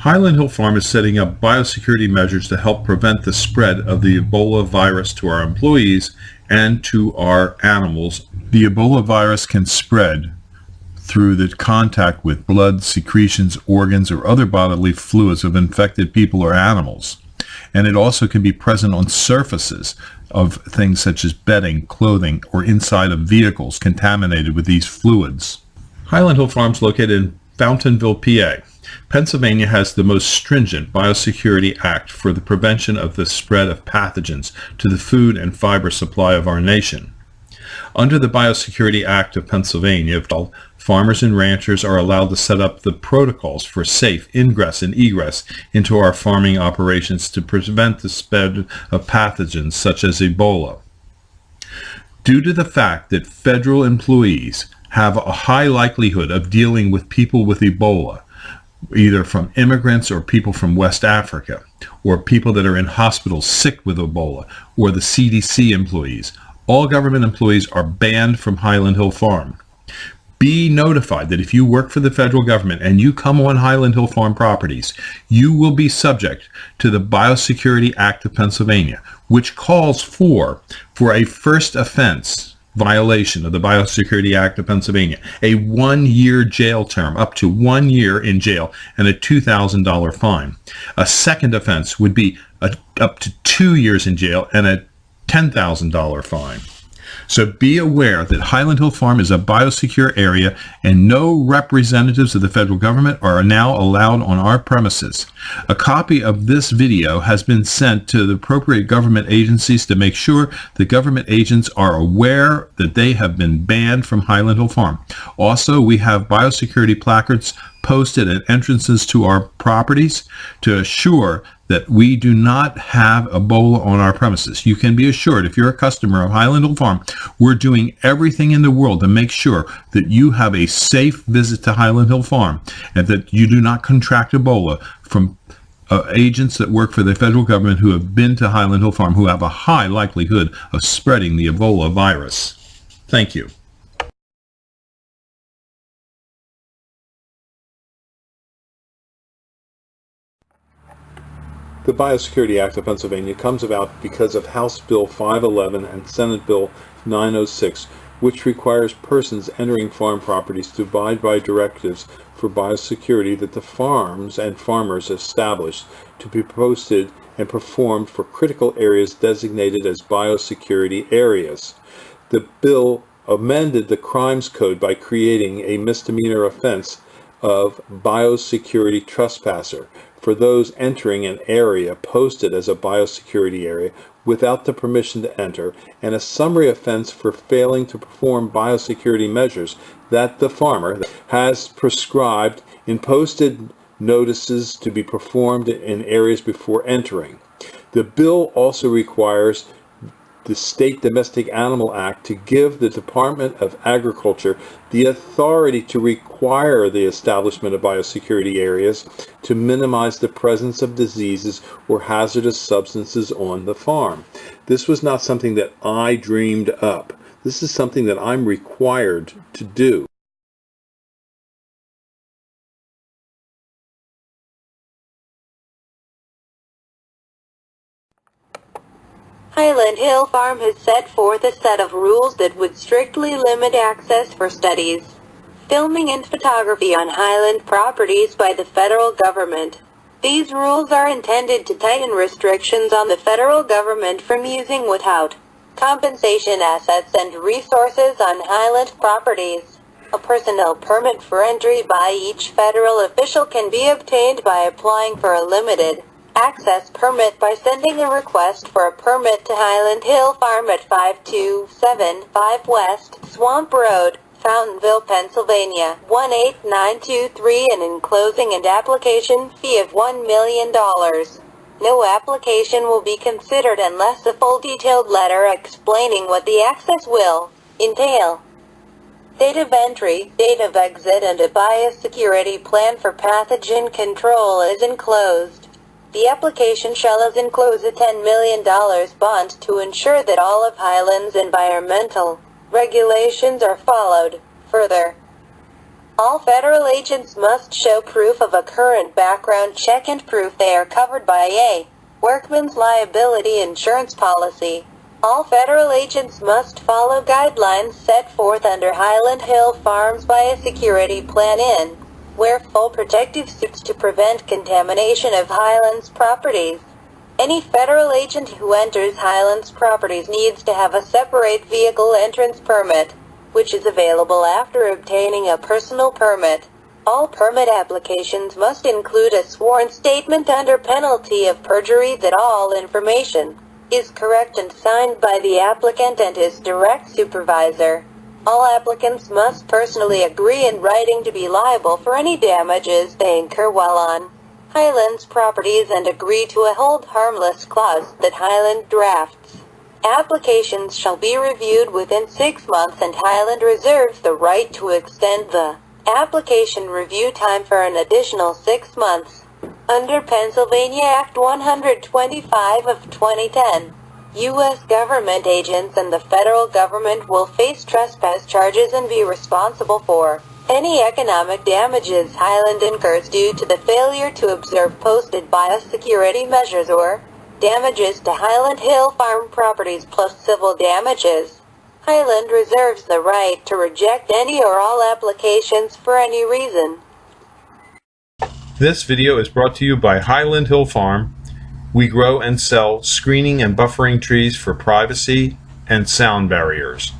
Highland Hill Farm is setting up biosecurity measures to help prevent the spread of the Ebola virus to our employees and to our animals. The Ebola virus can spread through the contact with blood, secretions, organs, or other bodily fluids of infected people or animals. And it also can be present on surfaces of things such as bedding, clothing, or inside of vehicles contaminated with these fluids. Highland Hill Farm is located in Fountainville, PA. Pennsylvania has the most stringent Biosecurity Act for the prevention of the spread of pathogens to the food and fiber supply of our nation. Under the Biosecurity Act of Pennsylvania, farmers and ranchers are allowed to set up the protocols for safe ingress and egress into our farming operations to prevent the spread of pathogens such as Ebola. Due to the fact that federal employees have a high likelihood of dealing with people with Ebola, either from immigrants or people from West Africa, or people that are in hospitals sick with Ebola, or the CDC employees, all government employees are banned from Highland Hill Farm. Be notified that if you work for the federal government and you come on Highland Hill Farm properties, you will be subject to the Biosecurity Act of Pennsylvania, which calls for a first offense violation of the Biosecurity Act of Pennsylvania, a 1-year jail term, up to 1 year in jail, and a $2,000 fine. A second offense would be up to 2 years in jail and a $10,000 fine. So be aware that Highland Hill Farm is a biosecure area and no representatives of the federal government are now allowed on our premises. A copy of this video has been sent to the appropriate government agencies to make sure the government agents are aware that they have been banned from Highland Hill Farm. Also, we have biosecurity placards posted at entrances to our properties to assure that we do not have Ebola on our premises. You can be assured, if you're a customer of Highland Hill Farm, we're doing everything in the world to make sure that you have a safe visit to Highland Hill Farm and that you do not contract Ebola from agents that work for the federal government who have been to Highland Hill Farm, who have a high likelihood of spreading the Ebola virus. Thank you. The Biosecurity Act of Pennsylvania comes about because of House Bill 511 and Senate Bill 906, which requires persons entering farm properties to abide by directives for biosecurity that the farms and farmers establish to be posted and performed for critical areas designated as biosecurity areas. The bill amended the Crimes Code by creating a misdemeanor offense of biosecurity trespasser for those entering an area posted as a biosecurity area without the permission to enter, and a summary offense for failing to perform biosecurity measures that the farmer has prescribed in posted notices to be performed in areas before entering. The bill also requires the State Domestic Animal Act to give the Department of Agriculture the authority to require the establishment of biosecurity areas to minimize the presence of diseases or hazardous substances on the farm. This was not something that I dreamed up. This is something that I'm required to do. Highland Hill Farm has set forth a set of rules that would strictly limit access for studies, filming and photography on Highland properties by the federal government. These rules are intended to tighten restrictions on the federal government from using without compensation assets and resources on Highland properties. A personnel permit for entry by each federal official can be obtained by applying for a limited access permit by sending a request for a permit to Highland Hill Farm at 5275 West Swamp Road, Fountainville, Pennsylvania 18923, and enclosing an application fee of $1 million. No application will be considered unless a full detailed letter explaining what the access will entail, date of entry, date of exit, and a biosecurity plan for pathogen control is enclosed. The application shall enclose a $10 million bond to ensure that all of Highland's environmental regulations are followed. Further, All federal agents must show proof of a current background check and proof they are covered by a workman's liability insurance policy. All federal agents must follow guidelines set forth under Highland Hill Farms Biosecurity Plan in wear full protective suits to prevent contamination of Highlands properties. Any federal agent who enters Highlands properties needs to have a separate vehicle entrance permit, which is available after obtaining a personal permit. All permit applications must include a sworn statement under penalty of perjury that all information is correct and signed by the applicant and his direct supervisor. All applicants must personally agree in writing to be liable for any damages they incur while on Highlands properties and agree to a hold harmless clause that Highland drafts. Applications shall be reviewed within 6 months, and Highland reserves the right to extend the application review time for an additional 6 months. Under Pennsylvania Act 125 of 2010, U.S. government agents and the federal government will face trespass charges and be responsible for any economic damages Highland incurs due to the failure to observe posted biosecurity measures or damages to Highland Hill Farm properties plus civil damages. Highland reserves the right to reject any or all applications for any reason. This video is brought to you by Highland Hill Farm. We grow and sell screening and buffering trees for privacy and sound barriers.